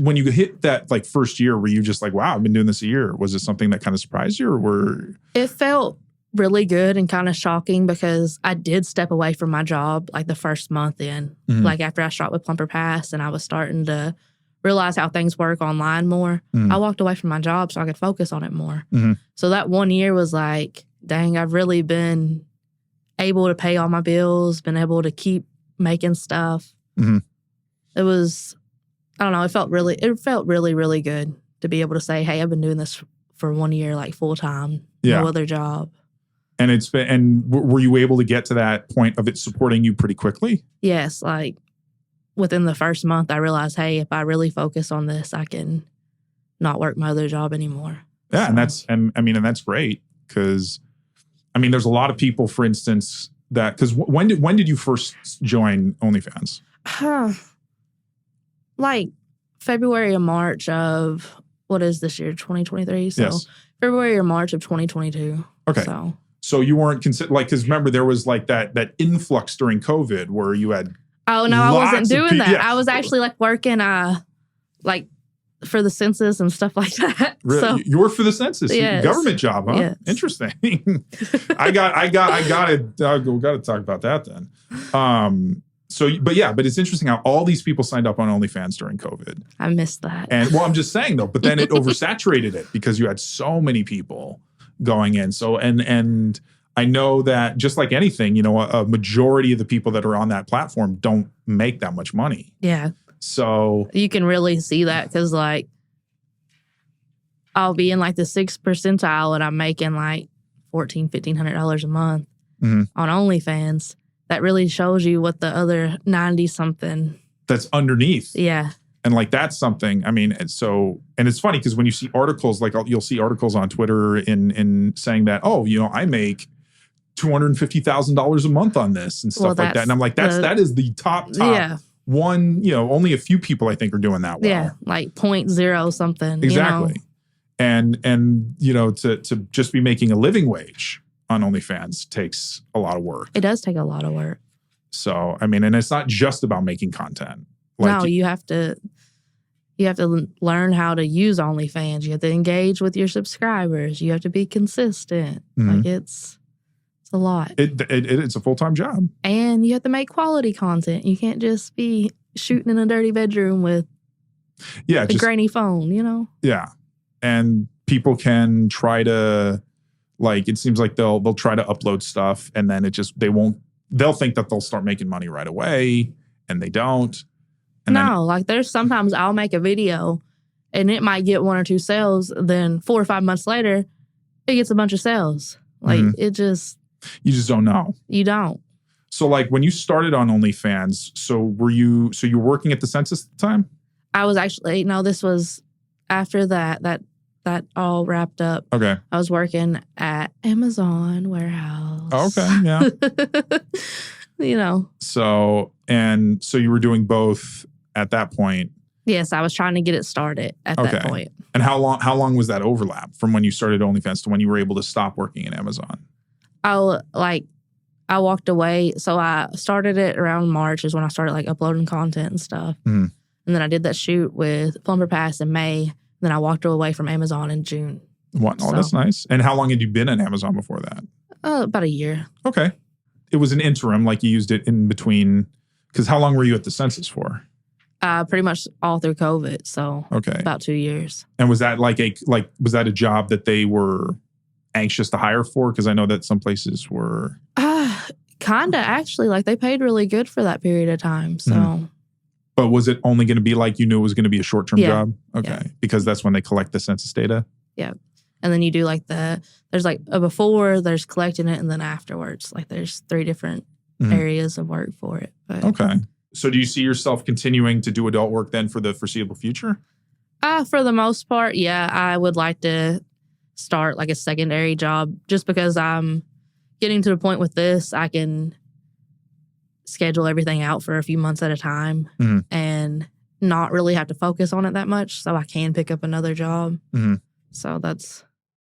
when you hit that like first year, were you just like, wow, I've been doing this a year? Was it something that kind of surprised you, or were... It felt really good and kind of shocking because I did step away from my job like the first month in, like after I shot with Plumper Pass and I was starting to realize how things work online more. I walked away from my job so I could focus on it more. So that 1 year was like, dang, I've really been able to pay all my bills, been able to keep making stuff. It was, I don't know, it felt really, really good to be able to say, hey, I've been doing this for 1 year, like full time, no other job. And it's been, and were you able to get to that point of it supporting you pretty quickly? Yes, like within the first month, I realized, hey, if I really focus on this, I can not work my other job anymore. Yeah, so. and that's great because, I mean, there's a lot of people, for instance, that because when did you first join OnlyFans? Like February or March of, what is this year, 2023? So yes. February or March of 2022. Okay. So you weren't because remember there was like that influx during COVID where you had. Oh no, I wasn't doing that. Yeah. I was actually like working like for the census and stuff like that. Really? So, you work for the census, yes. Government job, huh? Yes. Interesting. I got it. We got to talk about that then. But it's interesting how all these people signed up on OnlyFans during COVID. I missed that. And well, I'm just saying though, but then it oversaturated it because you had so many people going in. So, and I know that just like anything, a majority of the people that are on that platform don't make that much money. Yeah. So you can really see that because like I'll be in like the 6th percentile and I'm making like $1,400, $1,500 a month on OnlyFans. That really shows you what the other 90 something that's underneath. Yeah. And like that's something, I mean, and it's funny because when you see articles, like you'll see articles on Twitter in saying that, I make $250,000 a month on this and stuff like that. And I'm like, that is the top one, only a few people I think are doing that well. Yeah, like 0.0 something. Exactly. And to just be making a living wage on OnlyFans takes a lot of work. It does take a lot of work. So, I mean, and it's not just about making content. Like, no, you have to learn how to use OnlyFans. You have to engage with your subscribers. You have to be consistent. Like it's a lot. It's a full-time job. And you have to make quality content. You can't just be shooting in a dirty bedroom with a grainy phone, Yeah. And people can try to, like, it seems like they'll try to upload stuff and then they'll think that they'll start making money right away and they don't. And like there's sometimes I'll make a video and it might get 1 or 2 sales. Then 4 or 5 months later, it gets a bunch of sales. Like you just don't know. You don't. So like when you started on OnlyFans, so you were working at the census at the time? I was actually, this was after that all wrapped up. Okay. I was working at Amazon warehouse. Oh, okay. Yeah. So you were doing both at that point. Yes, I was trying to get it started at that point. And how long was that overlap from when you started OnlyFans to when you were able to stop working at Amazon? I walked away. So I started it around March is when I started like uploading content and stuff. And then I did that shoot with Plumber Pass in May. Then I walked away from Amazon in June. What? Oh, that's nice. And how long had you been at Amazon before that? About a year. Okay. It was an interim, like you used it in between. Because how long were you at the census for? Pretty much all through COVID. So about 2 years. And was that was that a job that they were anxious to hire for? Because I know that some places were. Kinda actually. Like they paid really good for that period of time. So. But was it only going to be like you knew it was going to be a short-term job? Okay. Yeah. Because that's when they collect the census data? Yeah. And then you do like there's like a before, there's collecting it, and then afterwards. Like there's 3 different areas of work for it. But, okay. So do you see yourself continuing to do adult work then for the foreseeable future? For the most part, yeah. I would like to start like a secondary job just because I'm getting to the point with this, I can schedule everything out for a few months at a time and not really have to focus on it that much. So I can pick up another job. So that's